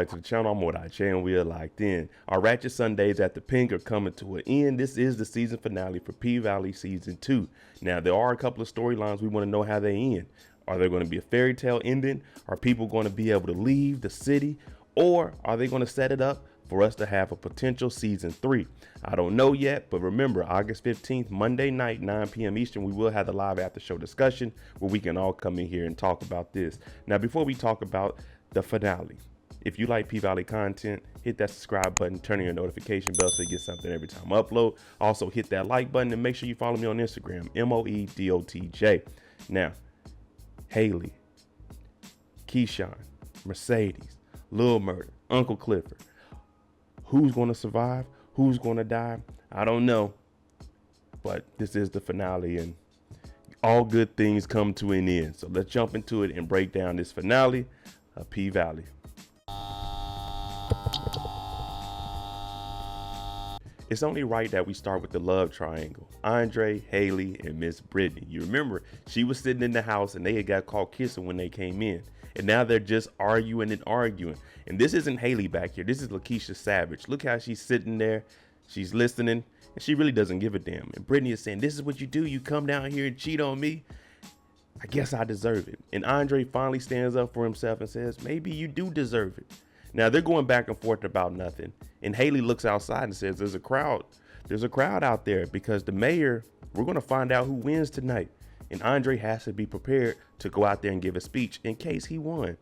back to the channel. I'm Morocco and we are locked in. Our Ratchet Sundays at the Pink are coming to an end. This is the season finale for P-Valley Season 2. Now, there are a couple of storylines we want to know how they end. Are there going to be a fairy tale ending? Are people going to be able to leave the city? Or are they going to set it up for us to have a potential Season 3? I don't know yet, but remember, August 15th, Monday night, 9 p.m. Eastern, we will have the live after show discussion where we can all come in here and talk about this. Now, before we talk about the finale, if you like P-Valley content, hit that subscribe button, turn on your notification bell so you get something every time I upload. Also, hit that like button and make sure you follow me on Instagram, MOEDOTJ. Now, Hailey, Keyshawn, Mercedes, Lil Murda, Uncle Clifford. Who's going to survive? Who's going to die? I don't know. But this is the finale and all good things come to an end. So let's jump into it and break down this finale of P-Valley. It's only right that we start with the love triangle. Andre, Hailey, and Miss Brittany. You remember, she was sitting in the house and they had got caught kissing when they came in. And now they're just arguing and arguing. And this isn't Hailey back here. This is Lakeisha Savage. Look how she's sitting there. She's listening. And she really doesn't give a damn. And Brittany is saying, this is what you do. You come down here and cheat on me. I guess I deserve it. And Andre finally stands up for himself and says, maybe you do deserve it. Now they're going back and forth about nothing. And Hailey looks outside and says, there's a crowd out there because the mayor, we're going to find out who wins tonight. And Andre has to be prepared to go out there and give a speech in case he won.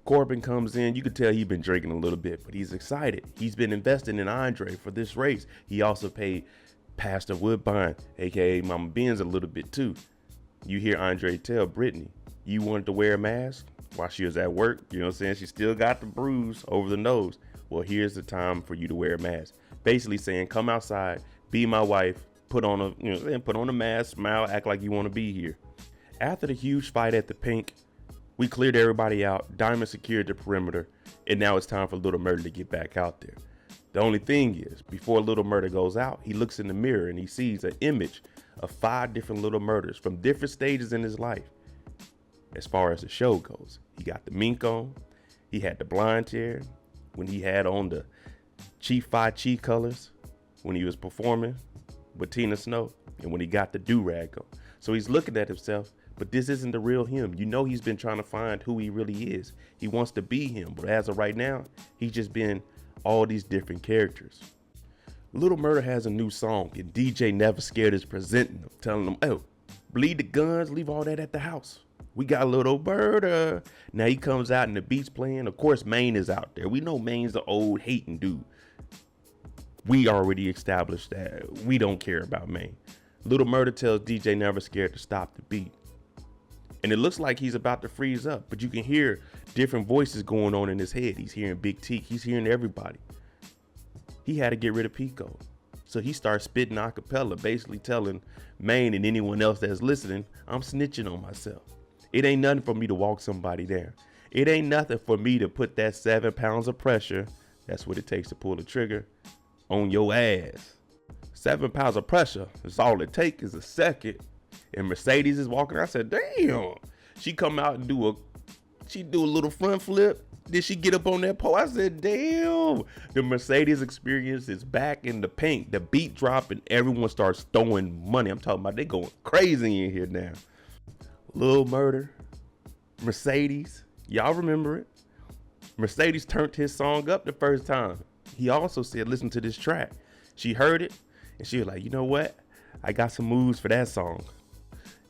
Corbin comes in. You could tell he's been drinking a little bit, but he's excited. He's been investing in Andre for this race. He also paid Pastor Woodbine, aka Mama Benz, a little bit too. You hear Andre tell Brittany, you wanted to wear a mask while she was at work. You know what I'm saying? She still got the bruise over the nose. Well, here's the time for you to wear a mask. Basically saying, come outside, be my wife, put on a mask, smile, act like you want to be here. After the huge fight at the Pink, we cleared everybody out. Diamond secured the perimeter, and now it's time for Lil Murda to get back out there. The only thing is, before Lil Murda goes out, he looks in the mirror and he sees an image of 5 different Lil Murdas from different stages in his life. As far as the show goes, he got the mink on, he had the blonde hair, when he had on the Chief 5 Chi colors, when he was performing with Tina Snow, and when he got the do-rag on. So he's looking at himself, but this isn't the real him. You know, he's been trying to find who he really is. He wants to be him, but as of right now, he's just been all these different characters. Lil Murda has a new song, and DJ Never Scared is presenting him, telling him, oh, bleed the guns, leave all that at the house. We got Lil Murda. Now he comes out and the beat's playing. Of course, Maine is out there. We know Maine's the old hating dude. We already established that we don't care about Maine. Lil Murda tells DJ Never Scared to stop the beat. And it looks like he's about to freeze up, but you can hear different voices going on in his head. He's hearing Big T. He's hearing everybody. He had to get rid of Pico. So he starts spitting a cappella, basically telling Maine and anyone else that's listening, I'm snitching on myself. It ain't nothing for me to walk somebody down. It ain't nothing for me to put that 7 pounds of pressure, that's what it takes to pull the trigger, on your ass. 7 pounds of pressure is all it takes is a second. And Mercedes is walking. I said, damn. She come out and do a little front flip. Then she get up on that pole. I said, damn. The Mercedes experience is back in the Pink. The beat drop and everyone starts throwing money. I'm talking about they going crazy in here now. Lil Murda, Mercedes, y'all remember it. Mercedes turned his song up the first time. He also said, listen to this track. She heard it and she was like, you know what? I got some moves for that song.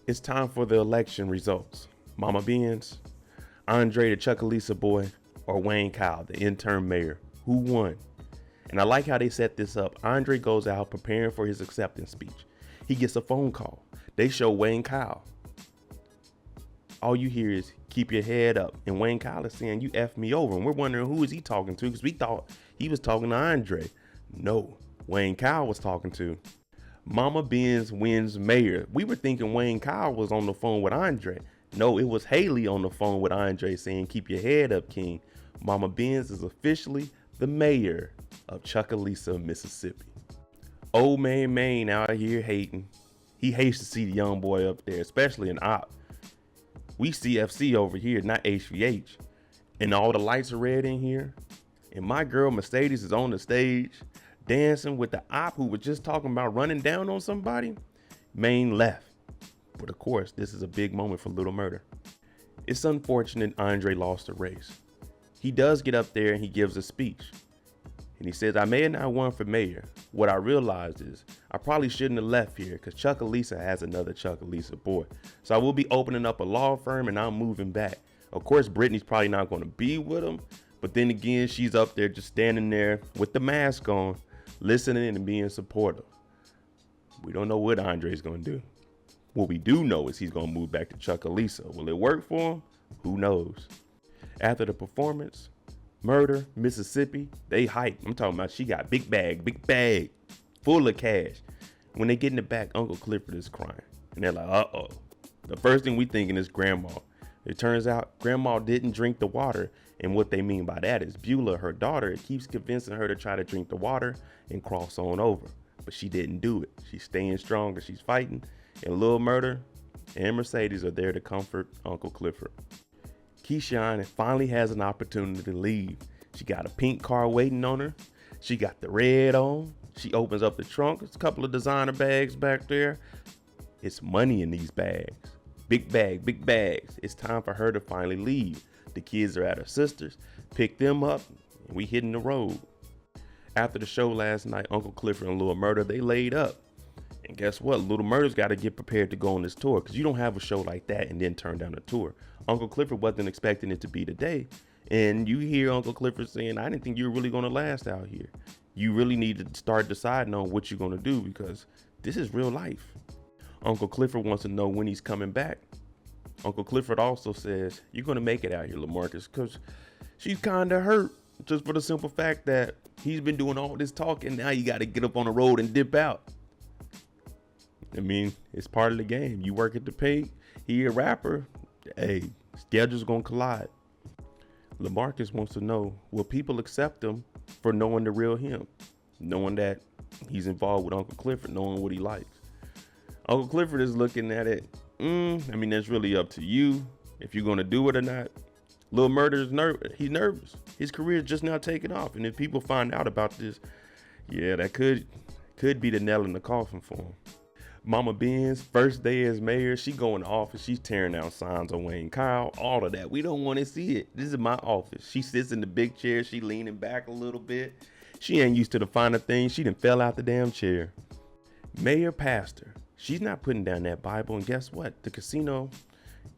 It's time for the election results. Mama Benz, Andre the Chuckalisa boy, or Wayne Kyle, the interim mayor. Who won? And I like how they set this up. Andre goes out preparing for his acceptance speech. He gets a phone call. They show Wayne Kyle. All you hear is keep your head up. And Wayne Kyle is saying, you effed me over. And we're wondering who is he talking to because we thought he was talking to Andre. No, Wayne Kyle was talking to Mama Benz wins mayor. We were thinking Wayne Kyle was on the phone with Andre. No, it was Hailey on the phone with Andre saying, keep your head up, King. Mama Benz is officially the mayor of Chuckalisa, Mississippi. Old man Maine out here hating. He hates to see the young boy up there, especially an op. We CFC over here, not HVH. And all the lights are red in here. And my girl Mercedes is on the stage dancing with the op who was just talking about running down on somebody. Main left. But of course, this is a big moment for Lil Murda. It's unfortunate Andre lost the race. He does get up there and he gives a speech. And he says, I may have not won for mayor. What I realized is I probably shouldn't have left here because Chuckalisa has another Chuckalisa boy. So I will be opening up a law firm and I'm moving back. Of course, Brittany's probably not going to be with him. But then again, she's up there just standing there with the mask on, listening and being supportive. We don't know what Andre's going to do. What we do know is he's going to move back to Chuckalisa. Will it work for him? Who knows? After the performance, Murda, Mississippi, they hype. I'm talking about she got big bag, full of cash. When they get in the back, Uncle Clifford is crying. And they're like, uh-oh. The first thing we thinking is grandma. It turns out grandma didn't drink the water. And what they mean by that is Beulah, her daughter, keeps convincing her to try to drink the water and cross on over. But she didn't do it. She's staying strong and she's fighting. And Lil Murda and Mercedes are there to comfort Uncle Clifford. Keyshawn finally has an opportunity to leave. She got a pink car waiting on her. She got the red on. She opens up the trunk. There's a couple of designer bags back there. It's money in these bags. Big bags. It's time for her to finally leave. The kids are at her sister's. Pick them up and we hitting the road. After the show last night, Uncle Clifford and Lil Murda, they laid up. And guess what? Lil Murda's got to get prepared to go on this tour because you don't have a show like that and then turn down a tour. Uncle Clifford wasn't expecting it to be today. And you hear Uncle Clifford saying, I didn't think you were really going to last out here. You really need to start deciding on what you're going to do because this is real life. Uncle Clifford wants to know when he's coming back. Uncle Clifford also says, you're going to make it out here, LaMarcus, because she's kind of hurt just for the simple fact that he's been doing all this talking. Now you got to get up on the road and dip out. I mean, it's part of the game. You work at the paint, he a rapper. Hey, schedules gonna collide. LaMarcus wants to know, will people accept him for knowing the real him? Knowing that he's involved with Uncle Clifford, knowing what he likes. Uncle Clifford is looking at it. I mean, that's really up to you if you're gonna do it or not. Lil Murda he's nervous. His career is just now taking off. And if people find out about this, yeah, that could be the nail in the coffin for him. Mama Ben's first day as mayor, she going to office. She's tearing down signs on Wayne Kyle, all of that. We don't want to see it. This is my office. She sits in the big chair. She leaning back a little bit. She ain't used to the finer things. She done fell out the damn chair. Mayor Pastor, she's not putting down that Bible. And guess what? The casino,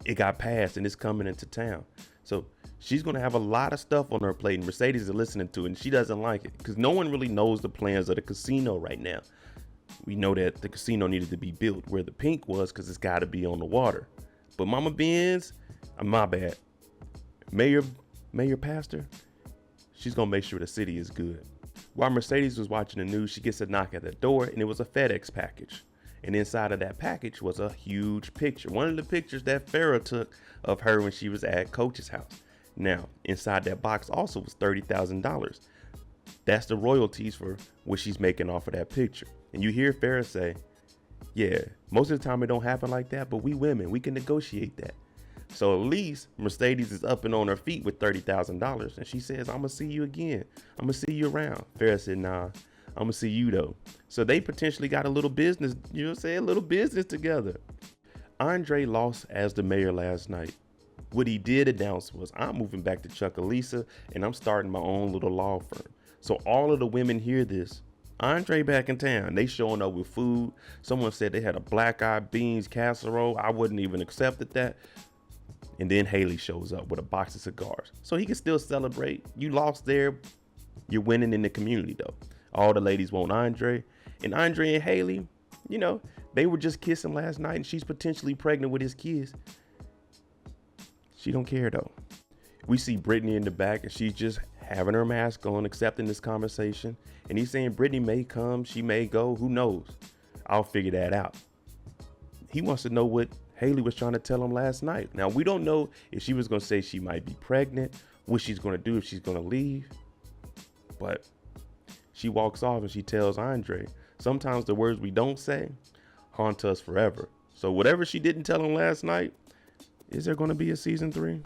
it got passed and it's coming into town. So she's going to have a lot of stuff on her plate. And Mercedes is listening to it and she doesn't like it because no one really knows the plans of the casino right now. We know that the casino needed to be built where the pink was because it's got to be on the water. But Mama Ben's, my bad. Mayor Pastor, she's going to make sure the city is good. While Mercedes was watching the news, she gets a knock at the door and it was a FedEx package. And inside of that package was a huge picture. One of the pictures that Farrah took of her when she was at Coach's house. Now, inside that box also was $30,000. That's the royalties for what she's making off of that picture. And you hear Farrah say, yeah, most of the time it don't happen like that, but we women, we can negotiate that. So at least Mercedes is up and on her feet with $30,000. And she says, I'm going to see you again. I'm going to see you around. Farrah said, nah, I'm going to see you though. So they potentially got a little business, you know what I'm saying? A little business together. Andre lost as the mayor last night. What he did announce was, I'm moving back to Chuckalisa and I'm starting my own little law firm. So all of the women hear this. Andre back in town. They showing up with food. Someone said they had a black-eyed beans casserole. I wouldn't even accepted that. And then Hailey shows up with a box of cigars. So he can still celebrate. You lost there. You're winning in the community though. All the ladies want Andre. And Andre and Hailey, you know, they were just kissing last night and she's potentially pregnant with his kids. She don't care though. We see Brittany in the back and she's just having her mask on, accepting this conversation. And he's saying Brittany may come, she may go, who knows? I'll figure that out. He wants to know what Hailey was trying to tell him last night. Now, we don't know if she was going to say she might be pregnant, what she's going to do if she's going to leave. But she walks off and she tells Andre, sometimes the words we don't say haunt us forever. So whatever she didn't tell him last night, is there going to be a season 3?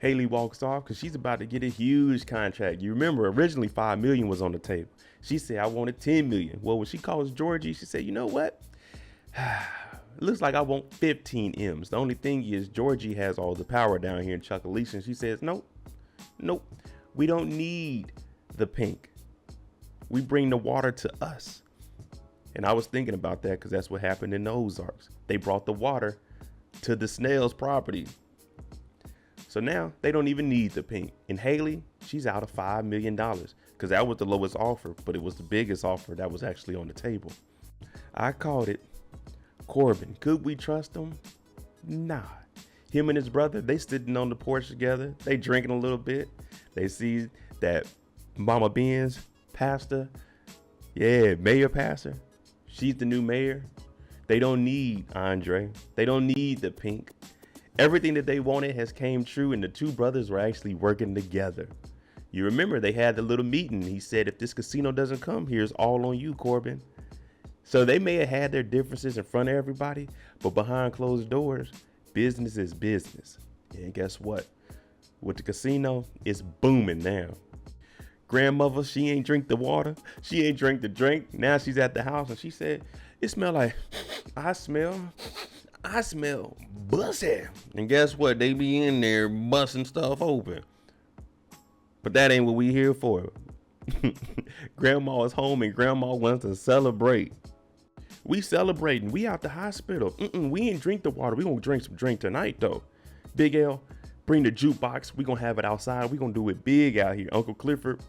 Hailey walks off because she's about to get a huge contract. You remember, originally $5 million was on the table. She said, I wanted $10 million. Well, when she calls Georgie, she said, you know what? It looks like I want 15 M's. The only thing is Georgie has all the power down here in Chuckalisa. And she says, nope, we don't need the pink. We bring the water to us. And I was thinking about that because that's what happened in the Ozarks. They brought the water to the Snell's property. So now they don't even need the pink. And Hailey, she's out of $5 million because that was the lowest offer, but it was the biggest offer that was actually on the table. I called it. Corbin, could we trust him? Nah. Him and his brother, they sitting on the porch together. They drinking a little bit. They see that Mama Ben's pastor, mayor pastor. She's the new mayor. They don't need Andre. They don't need the pink. Everything that they wanted has came true, and the two brothers were actually working together. You remember they had the little meeting. He said, if this casino doesn't come, here's all on you, Corbin. So they may have had their differences in front of everybody, but behind closed doors, business is business. And guess what? With the casino, it's booming now. Grandmother, she ain't drink the water. She ain't drink the drink. Now she's at the house and she said, it smell like, I smell bussy. And guess what? They be in there busting stuff open. But that ain't what we here for. Grandma is home and grandma wants to celebrate. We celebrating. We out the hospital. We ain't drink the water. We gonna drink some drink tonight though. Big L, bring the jukebox. We gonna have it outside. We gonna do it big out here. Uncle Clifford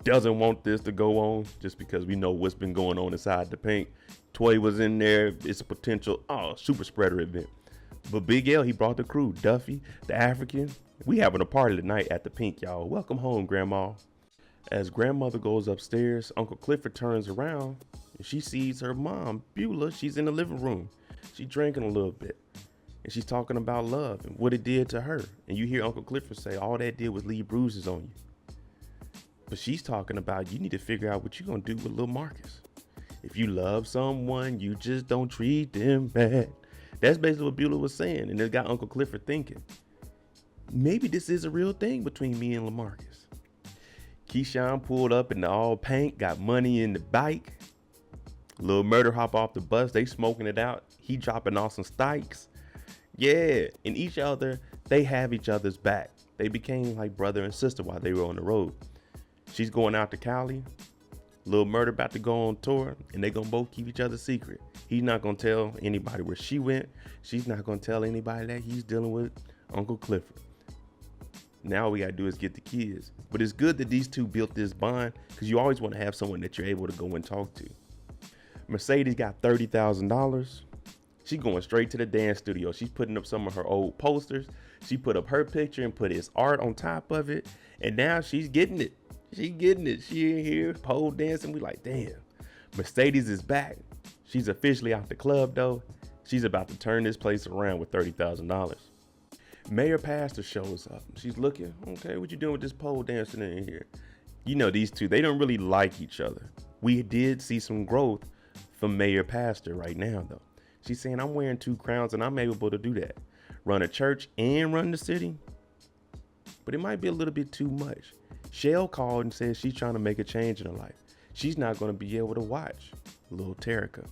doesn't want this to go on just because we know what's been going on inside the pink. Toy was in there. It's a potential super spreader event. But Big L, he brought the crew. Duffy, the African. We having a party tonight at the pink, y'all. Welcome home, Grandma. As grandmother goes upstairs, Uncle Clifford turns around and she sees her mom, Beulah. She's in the living room. She's drinking a little bit and she's talking about love and what it did to her. And you hear Uncle Clifford say, all that did was leave bruises on you. But she's talking about you need to figure out what you're going to do with Lil Marcus. If you love someone, you just don't treat them bad. That's basically what Beulah was saying. And it got Uncle Clifford thinking, maybe this is a real thing between me and LaMarcus. Keyshawn pulled up in the all pink, got money in the bike. Lil Murda hop off the bus. They smoking it out. He dropping off some stikes. Yeah, and each other, they have each other's back. They became like brother and sister while they were on the road. She's going out to Cali. Lil Murda about to go on tour, and they gonna both keep each other secret. He's not gonna tell anybody where she went. She's not gonna tell anybody that he's dealing with Uncle Clifford. Now all we gotta do is get the kids. But it's good that these two built this bond because you always want to have someone that you're able to go and talk to. Mercedes got $30,000. She's going straight to the dance studio. She's putting up some of her old posters. She put up her picture and put his art on top of it. And now she's getting it. She getting it. She in here pole dancing. We like, damn. Mercedes is back. She's officially out the club though. She's about to turn this place around with $30,000. Mayor Pastor shows up. She's looking, okay, what you doing with this pole dancing in here? You know, these two, they don't really like each other. We did see some growth from Mayor Pastor right now though. She's saying, I'm wearing 2 crowns and I'm able to do that. Run a church and run the city. But it might be a little bit too much. Shell called and said she's trying to make a change in her life. She's not going to be able to watch little Terica.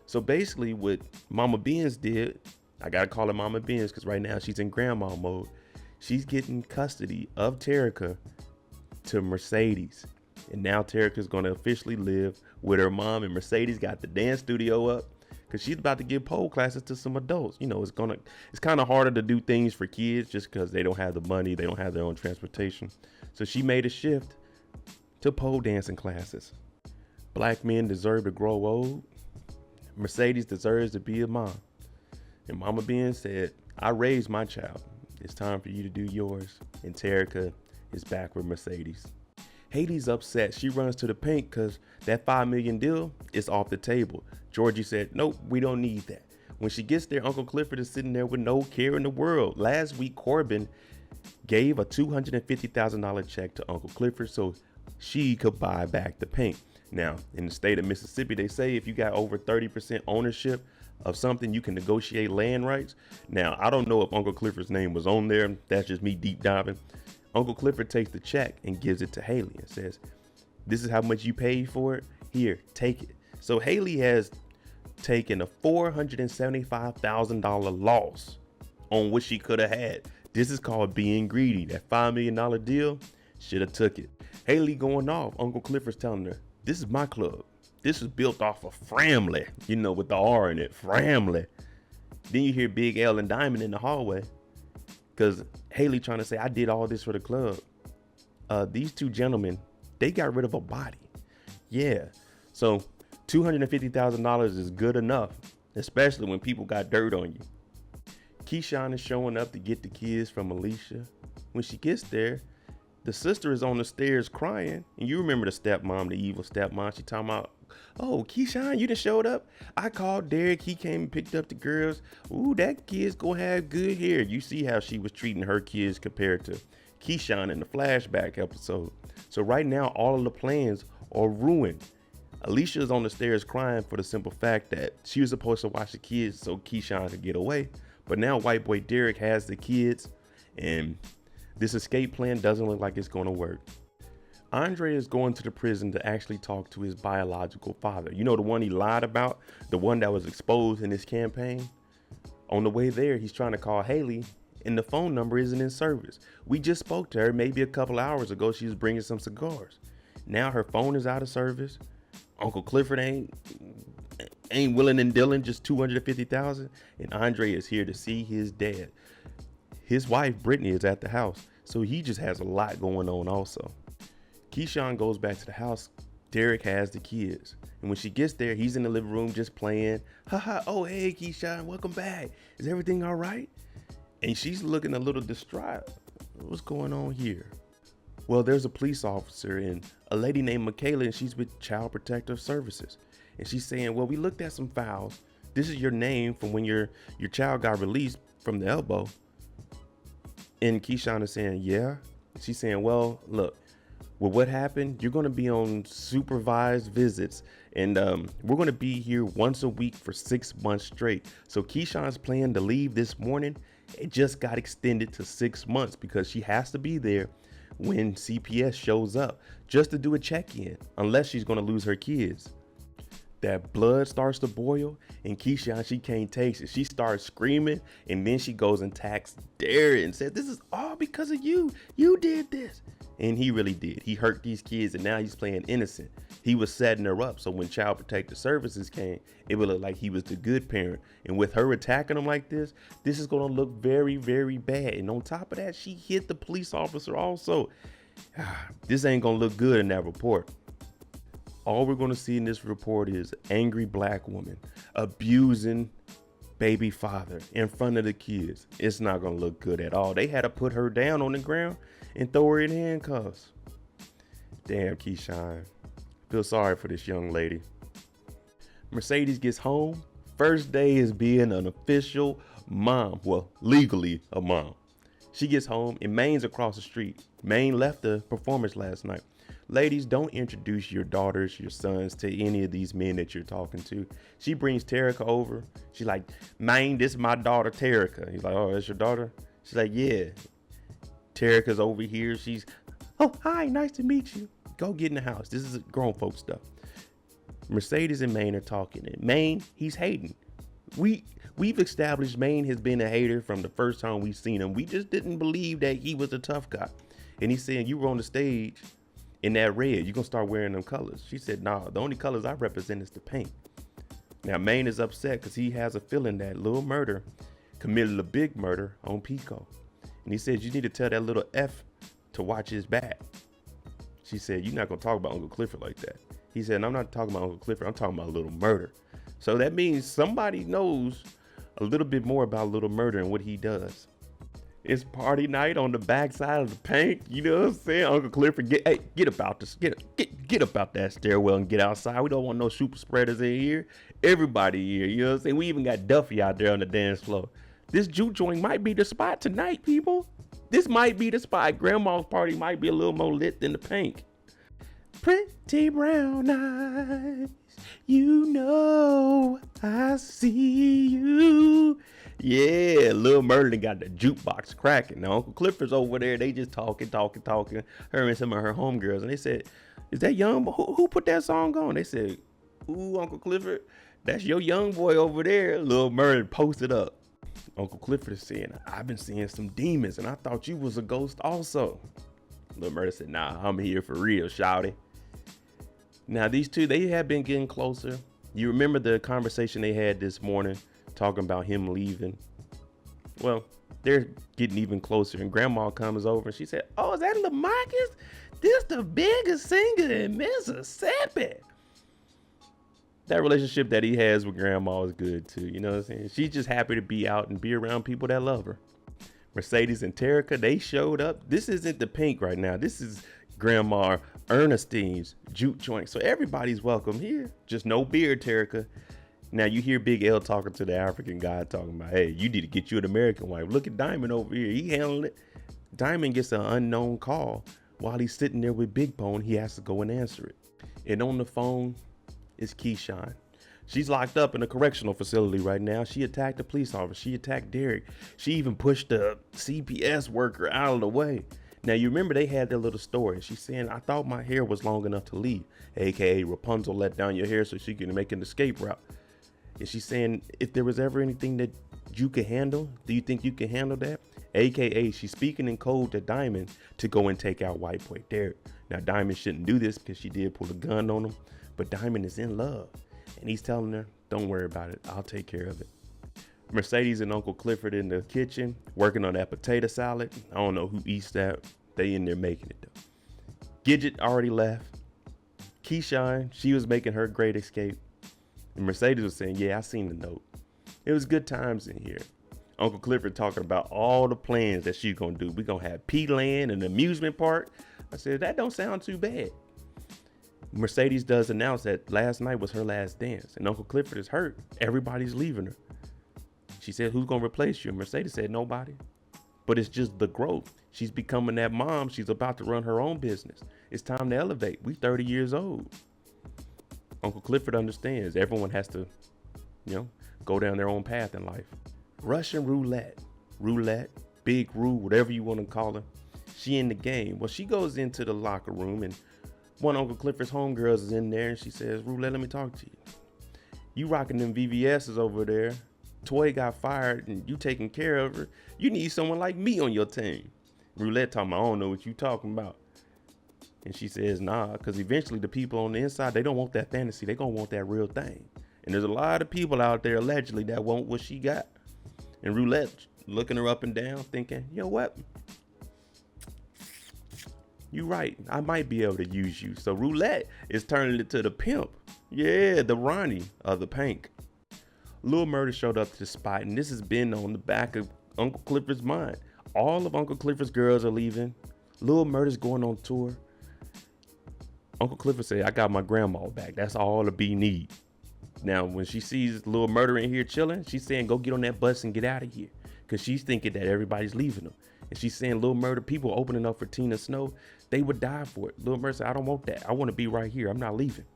So basically what Mama Benz did, I got to call her Mama Benz because right now she's in grandma mode. She's getting custody of Terica to Mercedes. And now Terica's going to officially live with her mom, and Mercedes got the dance studio up because she's about to give pole classes to some adults. You know, it's kind of harder to do things for kids just because they don't have the money. They don't have their own transportation. So she made a shift to pole dancing classes. Black men deserve to grow old. Mercedes deserves to be a mom. And Mama Ben said, I raised my child. It's time for you to do yours. And Terica is back with Mercedes. Hailey's upset. She runs to the pink because that $5 million deal is off the table. Georgie said, nope, we don't need that. When she gets there, Uncle Clifford is sitting there with no care in the world. Last week, Corbin gave a $250,000 check to Uncle Clifford so she could buy back the pink. Now, in the state of Mississippi, they say if you got over 30% ownership of something, you can negotiate land rights. Now, I don't know if Uncle Clifford's name was on there. That's just me deep diving. Uncle Clifford takes the check and gives it to Hailey and says, this is how much you paid for it. Here, take it. So Hailey has taken a $475,000 loss on what she could have had. This is called being greedy. That $5 million deal, should have took it. Hailey going off. Uncle Clifford's telling her, this is my club. This is built off of Framley, you know, with the R in it, Framley. Then you hear Big L and Diamond in the hallway because Hailey trying to say, I did all this for the club. These two gentlemen, they got rid of a body. Yeah. So $250,000 is good enough, especially when people got dirt on you. Keyshawn is showing up to get the kids from Alicia. When she gets there, the sister is on the stairs crying. And you remember the stepmom, the evil stepmom. She talking about, oh, Keyshawn, you done showed up? I called Derrick. He came and picked up the girls. Ooh, that kid's gonna have good hair. You see how she was treating her kids compared to Keyshawn in the flashback episode. So right now, all of the plans are ruined. Alicia is on the stairs crying for the simple fact that she was supposed to watch the kids so Keyshawn could get away. But now white boy Derrick has the kids, and this escape plan doesn't look like it's going to work. Andre is going to the prison to actually talk to his biological father. You know, the one he lied about, the one that was exposed in his campaign. On the way there, he's trying to call Hailey, and the phone number isn't in service. We just spoke to her maybe a couple hours ago. She was bringing some cigars. Now her phone is out of service. Uncle Clifford ain't willing and dealing, just $250,000, and Andre is here to see his dad. His wife Brittany is at the house, so he just has a lot going on also. Keyshawn goes back to the house. Derrick has the kids, and when she gets there, he's in the living room just playing. Haha, oh hey Keyshawn, welcome back. Is everything all right? And she's looking a little distraught. What's going on here? Well, there's a police officer and a lady named Michaela, and she's with Child Protective Services. And she's saying, well, we looked at some files. This is your name from when your child got released from the elbow. And Keyshawn is saying, yeah. She's saying, well, look, with what happened, you're going to be on supervised visits. And we're going to be here once a week for 6 months straight. So Keyshawn's plan to leave this morning, it just got extended to 6 months because she has to be there when CPS shows up just to do a check-in, unless she's going to lose her kids. That blood starts to boil, and Keyshawn, she can't take it. She starts screaming, and then she goes and attacks Derrick and says, this is all because of you. You did this. And he really did. He hurt these kids, and now he's playing innocent. He was setting her up, so when Child Protective Services came, it would look like he was the good parent. And with her attacking him like this is going to look very, very bad. And on top of that, she hit the police officer also. This ain't going to look good in that report. All we're going to see in this report is angry black woman abusing baby father in front of the kids. It's not going to look good at all. They had to put her down on the ground and throw her in handcuffs. Damn, Keyshawn. Feel sorry for this young lady. Mercedes gets home. First day is being an official mom. Well, legally a mom. She gets home and Maine's across the street. Maine left the performance last night. Ladies, don't introduce your daughters, your sons to any of these men that you're talking to. She brings Terrica over. She's like, Maine, this is my daughter, Terrica. He's like, oh, that's your daughter? She's like, yeah. Terrica's over here. She's, oh, hi, nice to meet you. Go get in the house. This is grown folk stuff. Mercedes and Maine are talking. And Maine, he's hating. We've established Maine has been a hater from the first time we've seen him. We just didn't believe that he was a tough guy. And he's saying, you were on the stage in that red, you're gonna start wearing them colors. She said, nah, the only colors I represent is the pink. Now Maine is upset because he has a feeling that Lil Murda committed a big murder on Pico. And he says, you need to tell that little F to watch his back. She said, you're not gonna talk about Uncle Clifford like that. He said, I'm not talking about Uncle Clifford, I'm talking about Lil Murda. So that means somebody knows a little bit more about Lil Murda and what he does. It's party night on the backside of the paint. You know what I'm saying? Uncle Clifford, get about this. Get up out that stairwell and get outside. We don't want no super spreaders in here. Everybody here, you know what I'm saying? We even got Duffy out there on the dance floor. This juke joint might be the spot tonight, people. This might be the spot. Grandma's party might be a little more lit than the pink. Pretty brown eyes, you know I see you. Yeah, Lil Murda got the jukebox cracking. Now Uncle Clifford's over there. They just talking. Her and some of her homegirls, and they said, "Is that young boy? Who put that song on?" They said, "Ooh, Uncle Clifford, that's your young boy over there." Lil Murda posted up. Uncle Clifford is saying, "I've been seeing some demons, and I thought you was a ghost also." Lil Murda said, "Nah, I'm here for real, shawty." Now these two, they have been getting closer. You remember the conversation they had this morning talking about him leaving? Well, they're getting even closer, and Grandma comes over and she said, "Oh, is that Lamarcus? This the biggest singer in Mississippi." That relationship that he has with Grandma is good too. You know what I'm saying? She's just happy to be out and be around people that love her. Mercedes and Terrica, they showed up. This isn't the Pink right now. This is Grandma Ernestine's juke joint. So everybody's welcome here. Just no beer, Terrica. Now you hear Big L talking to the African guy talking about, "Hey, you need to get you an American wife. Look at Diamond over here. He handling it." Diamond gets an unknown call. While he's sitting there with Big Bone, he has to go and answer it. And on the phone is Keyshawn. She's locked up in a correctional facility right now. She attacked a police officer. She attacked Derrick. She even pushed a CPS worker out of the way. Now, you remember they had their little story. She's saying, "I thought my hair was long enough to leave," aka Rapunzel let down your hair so she can make an escape route. And she's saying, if there was ever anything that you could handle, do you think you can handle that? AKA, she's speaking in code to Diamond to go and take out white boy Derrick. Now, Diamond shouldn't do this because she did pull a gun on him, but Diamond is in love. And he's telling her, "Don't worry about it. I'll take care of it." Mercedes and Uncle Clifford in the kitchen working on that potato salad. I don't know who eats that. They in there making it though. Gidget already left. Keyshawn, she was making her great escape. And Mercedes was saying, "Yeah, I seen the note. It was good times in here." Uncle Clifford talking about all the plans that she's gonna do. We gonna have P-Land and amusement park. I said, that don't sound too bad. Mercedes does announce that last night was her last dance, and Uncle Clifford is hurt. Everybody's leaving her. She said, "Who's gonna replace you?" And Mercedes said, "Nobody." But it's just the growth. She's becoming that mom. She's about to run her own business. It's time to elevate. We 30 years old. Uncle Clifford understands everyone has to, go down their own path in life. Russian roulette, Big Roo, whatever you want to call her. She in the game. Well, she goes into the locker room, and one Uncle Clifford's homegirls is in there, and she says, "Roulette, let me talk to you. You rocking them VVS's over there. Toy got fired, and you taking care of her. You need someone like me on your team." Roulette talking about, "I don't know what you talking about." And she says, "Nah, because eventually the people on the inside, they don't want that fantasy. They gonna want that real thing. And there's a lot of people out there allegedly that want what she got." And Roulette looking her up and down, thinking, "You know what? You right. I might be able to use you." So Roulette is turning into the pimp. Yeah, the Ronnie of the Pink. Lil Murda showed up to the spot, and this has been on the back of Uncle Clifford's mind. All of Uncle Clifford's girls are leaving. Lil Murda's going on tour. Uncle Clifford said, "I got my grandma back. That's all the B need." Now, when she sees Lil Murda in here chilling, she's saying, "Go get on that bus and get out of here." Because she's thinking that everybody's leaving them. And she's saying, Lil Murda, people opening up for Tina Snow, they would die for it. Lil Murda said, "I don't want that. I want to be right here. I'm not leaving."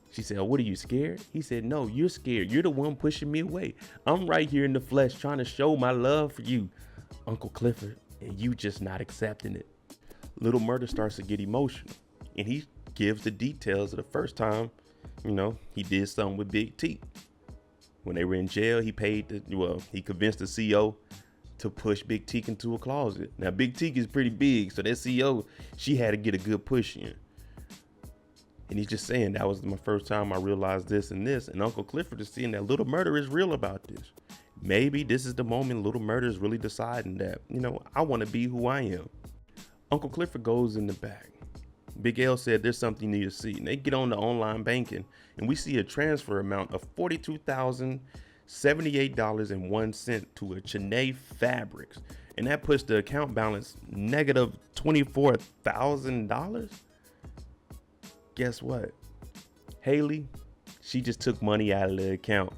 She said, "Oh, what, are you scared?" He said, "No, you're scared. You're the one pushing me away. I'm right here in the flesh trying to show my love for you, Uncle Clifford, and you just not accepting it." Lil Murda starts to get emotional, and he gives the details of the first time, he did something with Big T. When they were in jail, he he convinced the CO to push Big T into a closet. Now, Big T is pretty big, so that CO, she had to get a good push in. And he's just saying, "That was my first time I realized this and this." And Uncle Clifford is seeing that Lil Murda is real about this. Maybe this is the moment Lil Murda is really deciding that, I want to be who I am. Uncle Clifford goes in the back. Big L said, "There's something you need to see." And they get on the online banking, and we see a transfer amount of $42,078.01 to a Chennai Fabrics. And that puts the account balance negative $24,000. Guess what? Hailey, she just took money out of the account.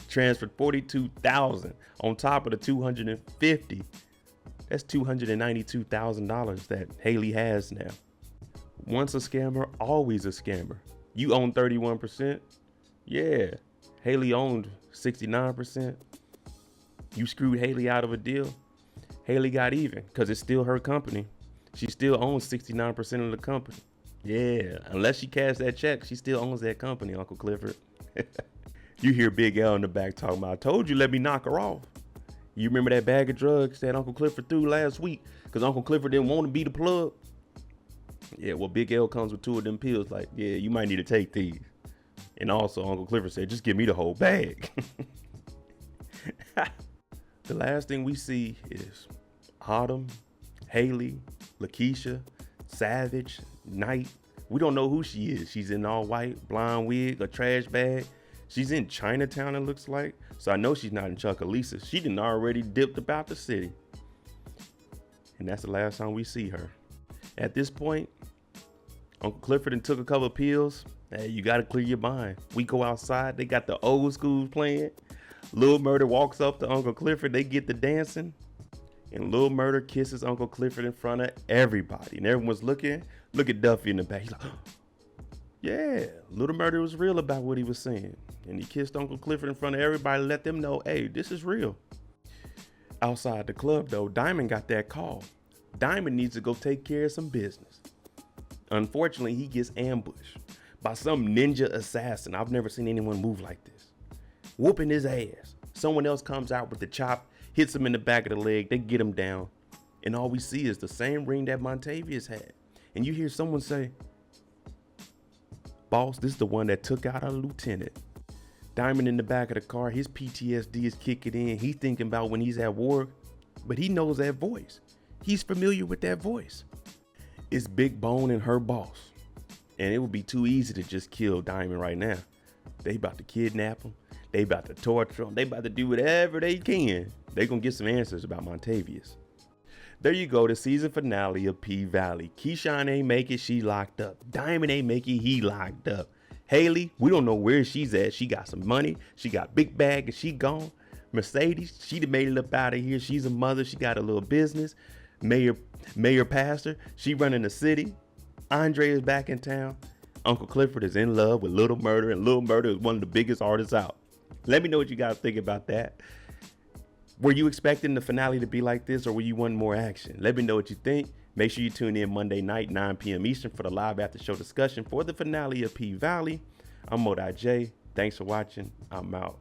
Transferred $42,000 on top of the $250,000. That's $292,000 that Hailey has now. Once a scammer, always a scammer. You own 31%. Yeah. Hailey owned 69%. You screwed Hailey out of a deal. Hailey got even because it's still her company. She still owns 69% of the company. Yeah, unless she cashed that check, she still owns that company, Uncle Clifford. You hear Big L in the back talking about, I told you, let me knock her off. You remember that bag of drugs that Uncle Clifford threw last week because Uncle Clifford didn't want to be the plug? Yeah, well, Big L comes with 2 of them pills like, yeah, you might need to take these. And also, Uncle Clifford said, just give me the whole bag. The last thing we see is Autumn, Hailey, Lakeisha, Savage, Knight. We don't know who she is. She's in all white, blonde wig, a trash bag. She's in Chinatown, it looks like. So I know she's not in Chuckalisa. She done already dipped about the city. And that's the last time we see her. At this point, Uncle Clifford and took a couple of pills. Hey, you gotta clear your mind. We go outside, they got the old schools playing. Lil Murda walks up to Uncle Clifford, they get the dancing. And Lil Murda kisses Uncle Clifford in front of everybody. And everyone's looking. Look at Duffy in the back. He's like, yeah, Lil Murda was real about what he was saying. And he kissed Uncle Clifford in front of everybody, let them know, hey, this is real. Outside the club, though, Diamond got that call. Diamond needs to go take care of some business. Unfortunately, he gets ambushed by some ninja assassin. I've never seen anyone move like this. Whooping his ass. Someone else comes out with the chop, hits him in the back of the leg, they get him down. And all we see is the same ring that Montavious had. And you hear someone say, boss, this is the one that took out our lieutenant. Diamond in the back of the car, his PTSD is kicking in. He's thinking about when he's at war, but he knows that voice. He's familiar with that voice. It's Big Bone and her boss. And it would be too easy to just kill Diamond right now. They about to kidnap him. They about to torture him. They about to do whatever they can. They gonna get some answers about Montavious. There you go, the season finale of P-Valley. Keyshawn ain't make it, she locked up. Diamond ain't make it, he locked up. Hailey, we don't know where she's at. She got some money. She got big bag and she gone. Mercedes, she done made it up out of here. She's a mother. She got a little business. Mayor pastor, she running the city. Andre is back in town. Uncle Clifford is in love with Lil Murda, and Lil Murda is one of the biggest artists out. Let me know what you guys think about that. Were you expecting the finale to be like this, or were you wanting more action? Let me know what you think. Make sure you tune in Monday night, 9 p.m. Eastern for the live after show discussion for the finale of P-Valley. I'm Modai J. Thanks for watching. I'm out.